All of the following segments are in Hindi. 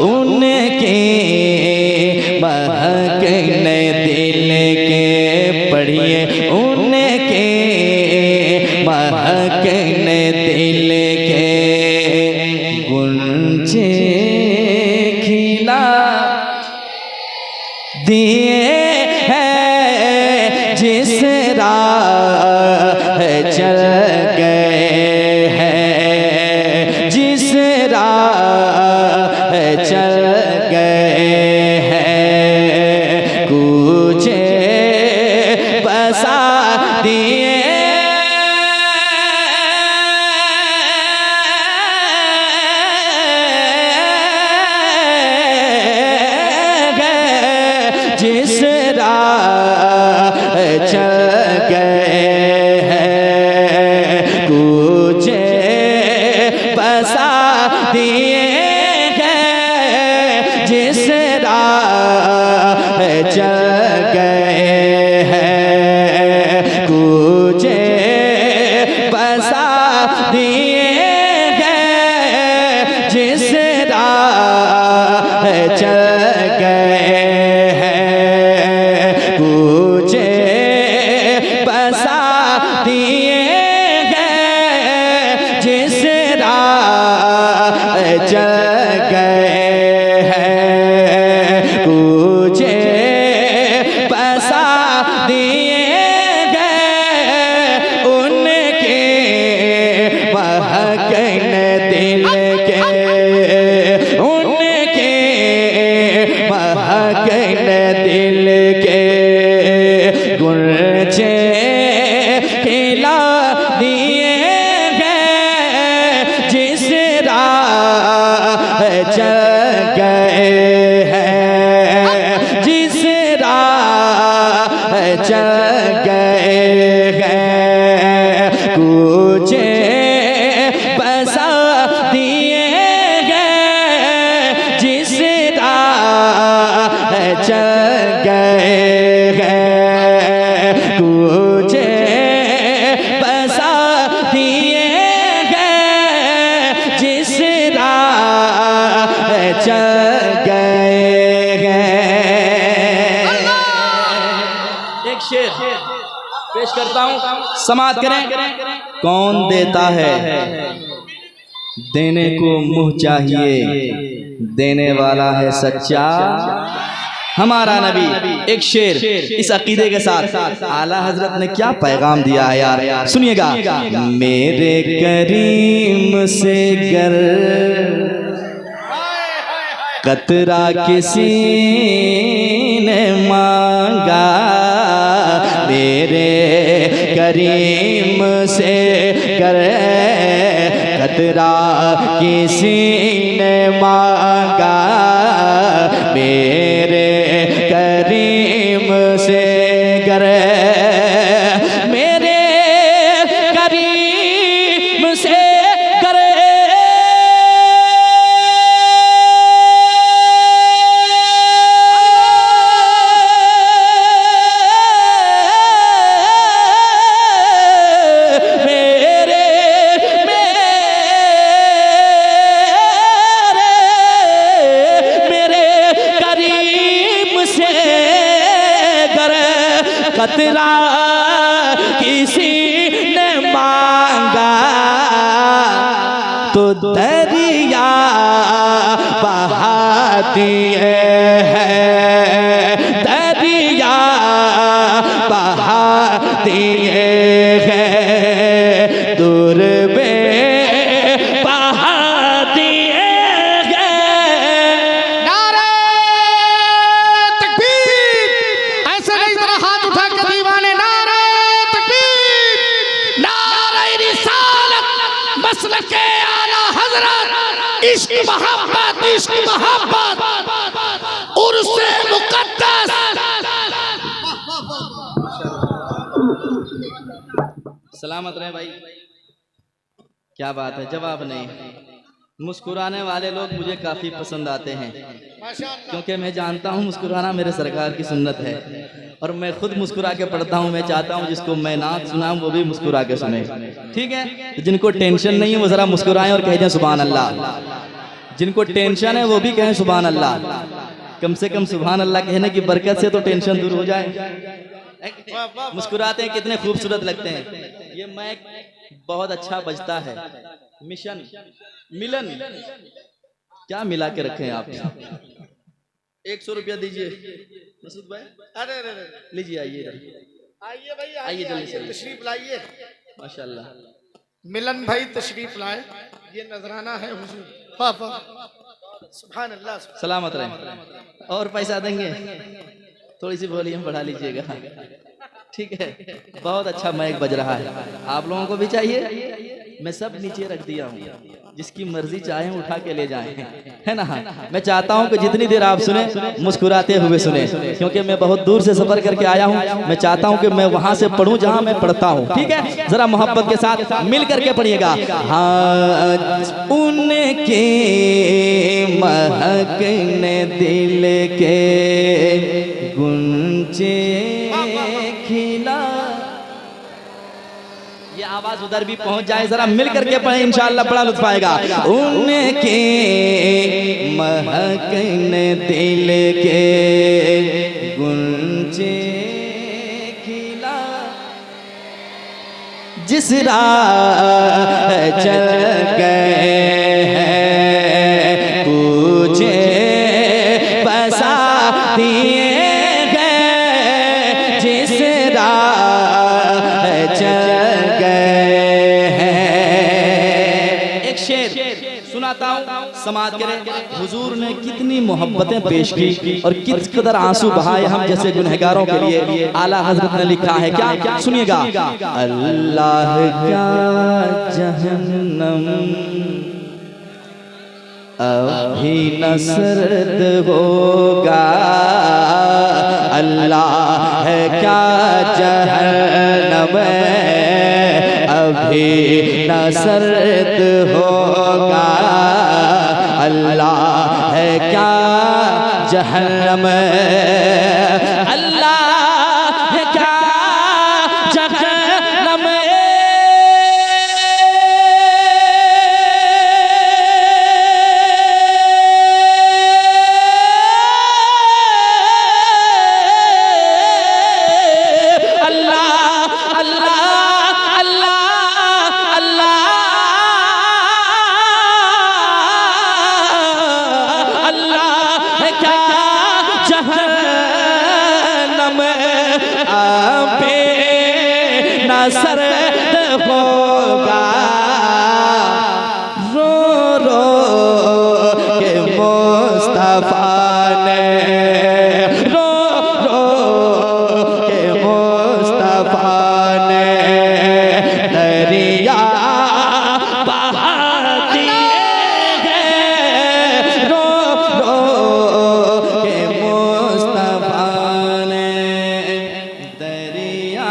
उनके महकने दिल के पढ़िए, उनके महकने दिल के गुंजे खिला दिए हैं जिस राह चल गए हैं, जिस राह चल गए हैं, कूचे बसा दिए जिस राह चल गए हैं, कूचे बसा दिए हैं, जिस राह चल गए हैं, कूचे बसा दिए हैं, जिस राह चल गए पेश करता हूँ, समाप्त करें। कौन देता है देने को मुँह चाहिए, देने वाला है सच्चा हमारा नबी। एक शेर इस अकीदे के साथ आला हजरत ने क्या पैगाम दिया है यार, सुनिएगा। मेरे करीम से गर कतरा किसी ने मांगा, मेरे करीम से गर कतरा किसी ने मांगा, मेरे करीम से गर मेरे करीम से गर कतरा किसी ने मांगा तो दरिया बहा दिए हैं, दरिया बहा दिए हैं, दूर में बहा दिए हैं। नारे तकबीर, ऐसे नहीं जरा हाथ उठा के दीवाने, नारे तकबीर, नारे रिसालत, मसलके आला हजरत, इश्क मोहब्बत, इश्क मोहब्बत, उर्से मुकद्दस। सलामत रहे भाई, क्या बात है, जवाब नहीं। मुस्कुराने वाले लोग मुझे काफ़ी पसंद आते हैं, क्योंकि मैं जानता हूँ मुस्कुराना मेरे सरकार की सुन्नत है, और मैं खुद मुस्कुरा के पढ़ता हूँ। मैं चाहता हूँ जिसको मैं नात सुनाऊँ वो भी मुस्कुरा के सुने, ठीक है। तो जिनको टेंशन नहीं है वो ज़रा मुस्कुराएं और कह दें सुभान अल्लाह। जिनको टेंशन है वो भी कहें सुभान अल्लाह। कम से कम सुभान अल्लाह कहने की बरकत से तो टेंशन दूर हो जाए। मुस्कुराते हैं, कितने खूबसूरत लगते हैं। ये माइक बहुत अच्छा बजता है। मिशन मिलन क्या मिला के रखे हैं आप। 100 रुपया दीजिए मसूद भाई। अरे लीजिए, आइए आइए भाई, आइए जल्दी से। तशरीफ लाइए। माशाल्लाह। मिलन भाई तशरीफ लाए। ये नजराना है हुजूर। वाह वाह, सुभान अल्लाह। सलामत रहे। और पैसा देंगे, थोड़ी सी वॉल्यूम बढ़ा लीजिएगा। ठीक है, बहुत अच्छा माइक बज रहा है। आप लोगों को भी चाहिए? मैं सब नीचे रख दिया हूँ, जिसकी मर्जी चाहे उठा के ले जाएं, है ना। मैं चाहता हूँ कि जितनी देर आप सुने मुस्कुराते हुए सुने, क्योंकि मैं बहुत दूर से सफर करके आया हूँ। मैं चाहता हूँ कि मैं वहां से पढ़ूं जहां मैं पढ़ता हूँ। ठीक है, जरा मोहब्बत के साथ मिल करके पढ़िएगा। हाँ, उनके महकने दिल के गुंजे खिला। ये आवाज उधर भी पहुंच जाए, जरा मिल करके पढ़े, इंशाअल्लाह बड़ा लुत्फ आएगा। उनके महकने दिल के गुंजे खिला, जिस राह चल गए हैं तुझे बसा दिए गए, जिस राह चल गए हैं। एक शेर सुनाता हूँ, समाज करे। हुजूर ने कितनी मोहब्बतें पेश की और किस कदर आंसू बहाए हम जैसे गुनहगारों के लिए। आला हजरत ने लिखा है क्या, सुनिएगा। अल्लाह क्या जहन्नम अभी न सर्द होगा, अल्लाह है क्या जहन्नम अभी न सर्द होगा, अल्लाह है क्या जहन्नम, अल्लाह है क्या जहन्नम। सर्द होगा, रो रो के मुस्तफा ने, रो रो के मुस्तफा ने दरिया बहा दिए हैं, रो रो के मुस्तफा ने दरिया।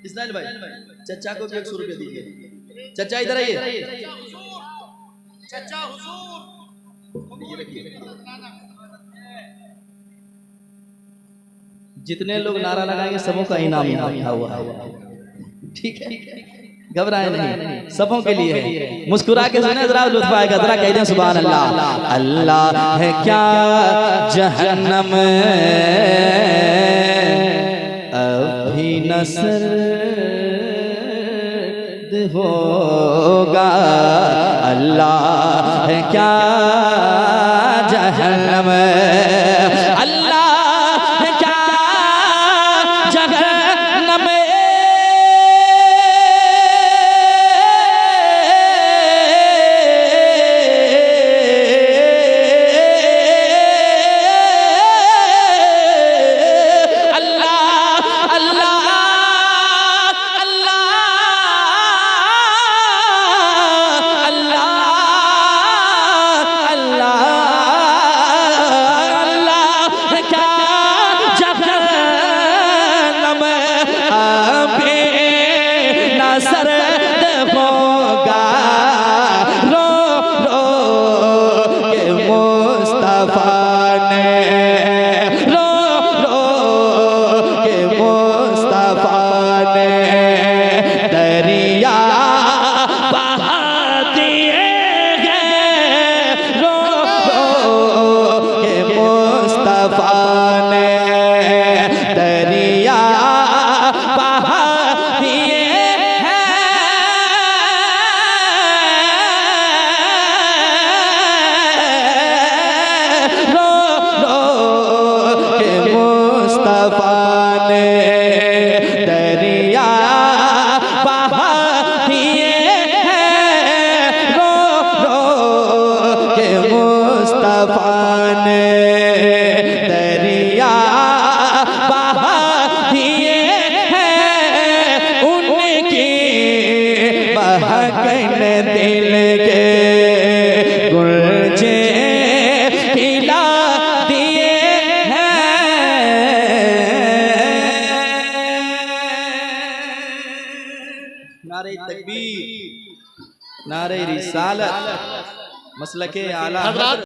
इस्राइल भाई, चचा को भी 100 रुपया दीजिए। चचा इधर आइए। चचा हुजूर, जितने लोग नारा लगाएंगे सबों का इनाम यहाँ लिखा हुआ है। ठीक है, घबराए नहीं, सबों के लिए है। मुस्कुरा के सुने, जरा लुत्फ आएगा। जरा कह दें सुभान अल्लाह। अल्लाह है क्या जहन्नम अभी न सर्द होगा, अल्लाह है क्या जहन्नम, अल्लाह है क्या जहन्नम। मुस्तफा ने दरिया बहा दिए हैं रो रो के मुस्तफा ने दरिया बहा दिए हैं उनकी बहकन दिल के गुलजे पिला दिए हैं। नारे तकबीर, नारे रिसालत, मसलके आला।